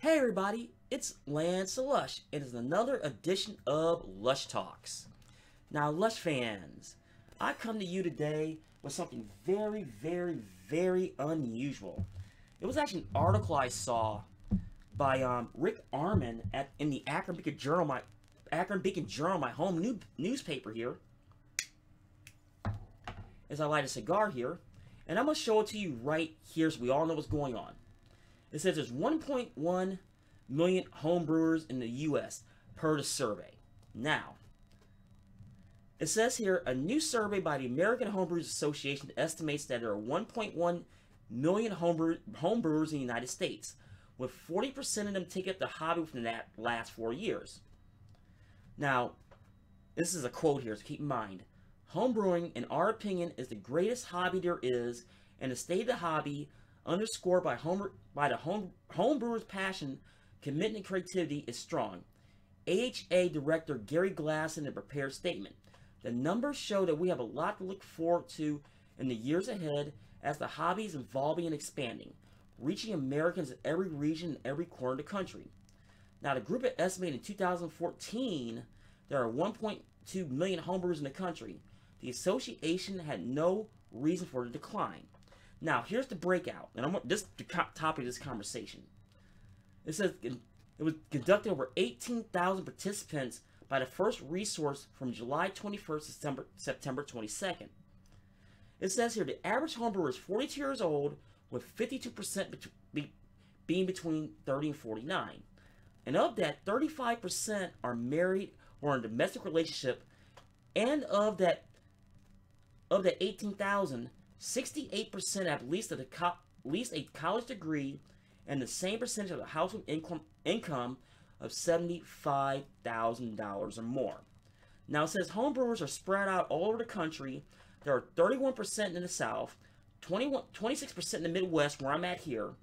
Hey everybody, it's Lance the Lush. It is another edition of Lush Talks. Now, Lush fans, I come to you today with something very unusual. It was actually an article I saw by Rick Arman in the Akron Beacon Journal, my home newspaper here. As I light a cigar here, and I'm gonna show it to you right here, so we all know what's going on. It says there's 1.1 million homebrewers in the U.S. per the survey. Now, it says here, a new survey by the American Homebrewers Association estimates that there are 1.1 million homebrewers in the United States, with 40% of them taking up the hobby within the last 4 years. Now, this is a quote here, so keep in mind. Homebrewing, in our opinion, is the greatest hobby there is, and the state of the hobby, underscored by the homebrewer's passion, commitment, and creativity, is strong. AHA Director Gary Glass in a prepared statement. The numbers show that we have a lot to look forward to in the years ahead as the hobby is evolving and expanding, reaching Americans in every region and every corner of the country. Now, the group had estimated in 2014 there are 1.2 million homebrewers in the country. The association had no reason for the decline. Now, here's the breakout, and this is the topic of this conversation. It says it was conducted over 18,000 participants by the first resource from July 21st to September 22nd. It says here the average homebrewer is 42 years old, with 52% being between 30 and 49. And of that, 35% are married or in a domestic relationship, and of that 18,000, 68% have at least a college degree, and the same percentage of the household income of $75,000 or more. Now, it says homebrewers are spread out all over the country. There are 31% in the South, 26% in the Midwest, where I'm at here,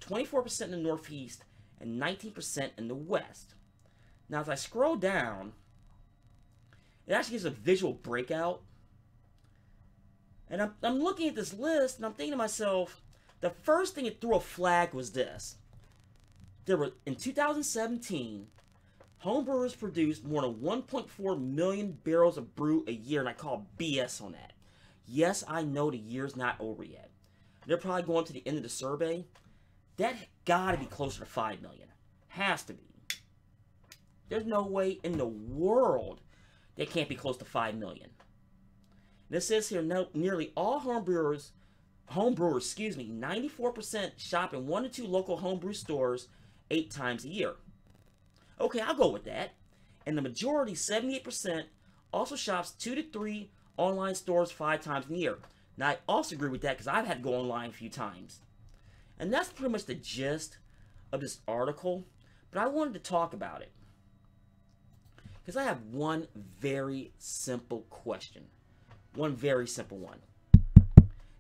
24% in the Northeast, and 19% in the West. Now, as I scroll down, it actually gives a visual breakout. And I'm looking at this list, and I'm thinking to myself, the first thing that threw a flag was this. In 2017, homebrewers produced more than 1.4 million barrels of brew a year, and I call BS on that. Yes, I know the year's not over yet. They're probably going to the end of the survey. That gotta be closer to 5 million. Has to be. There's no way in the world they can't be close to 5 million. This says here, nearly all homebrewers, 94% shop in 1 to 2 local homebrew stores 8 times a year. Okay, I'll go with that. And the majority, 78%, also shops 2 to 3 online stores 5 times a year. Now, I also agree with that because I've had to go online a few times. And that's pretty much the gist of this article, but I wanted to talk about it because I have one very simple question. One very simple one.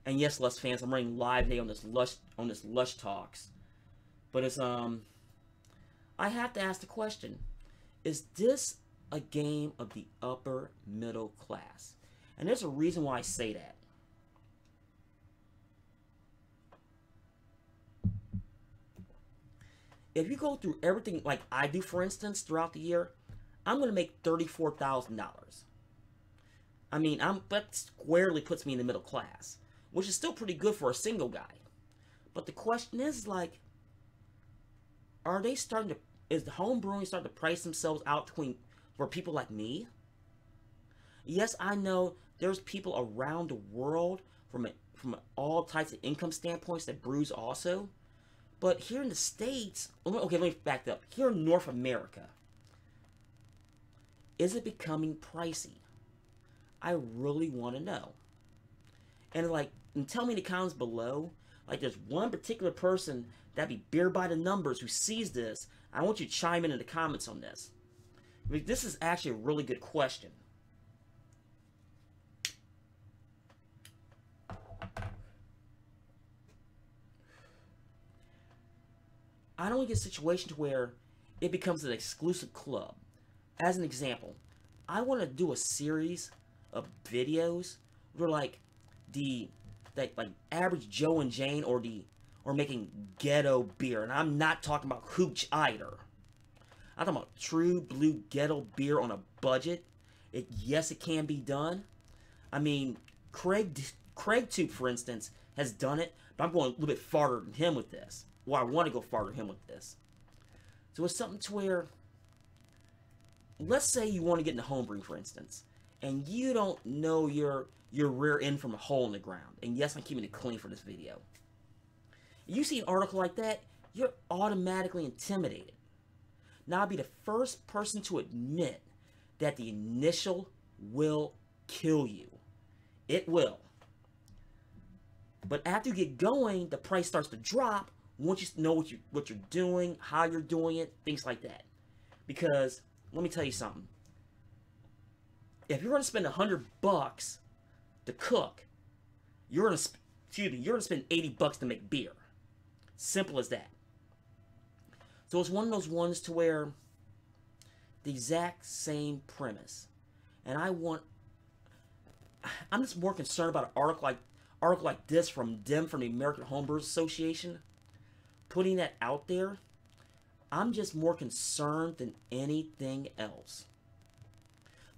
And yes, Lush fans, I'm running live today on this Lush Talks. But it's I have to ask the question: is this a game of the upper middle class? And there's a reason why I say that. If you go through everything like I do, for instance, throughout the year, I'm going to make $34,000. I mean, that squarely puts me in the middle class, which is still pretty good for a single guy. But the question is, like, is the home brewing starting to price themselves out for people like me? Yes, I know there's people around the world from all types of income standpoints that brews also. But here in the States, okay, let me back up. Here in North America, is it becoming pricey? I really want to know. And tell me in the comments below, like there's one particular person that be beer by the numbers who sees this. I want you to chime in the comments on this. I mean, this is actually a really good question. I don't want to get a situation to where it becomes an exclusive club. As an example, I want to do a series of videos where like average Joe and Jane or or making ghetto beer. And I'm not talking about hooch either. I'm talking about true blue ghetto beer on a budget. Yes, it can be done. I mean, Craig Tube, for instance, has done it, but I'm going a little bit farther than him with this. Well, I want to go farther than him with this. So it's something to where, let's say you want to get into homebrewing, for instance, and you don't know your rear end from a hole in the ground. And yes, I'm keeping it clean for this video. You see an article like that, you're automatically intimidated. Now, I'll be the first person to admit that the initial will kill you. It will. But after you get going, the price starts to drop once you know what you're doing, how you're doing it, things like that. Because let me tell you something. If you're going to spend $100 to cook, you're going to spend $80 to make beer. Simple as that. So it's one of those ones to where the exact same premise. And I'm just more concerned about an article like this from the American Homebrewers Association, putting that out there. I'm just more concerned than anything else.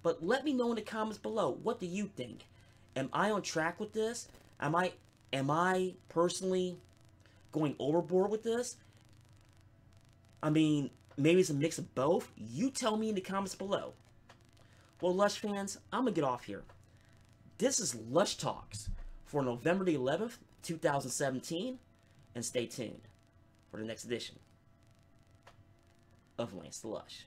But let me know in the comments below, what do you think? Am I on track with this? Am I personally going overboard with this? I mean, maybe it's a mix of both. You tell me in the comments below. Well, Lush fans, I'm going to get off here. This is Lush Talks for November the 11th, 2017. And stay tuned for the next edition of Lance the Lush.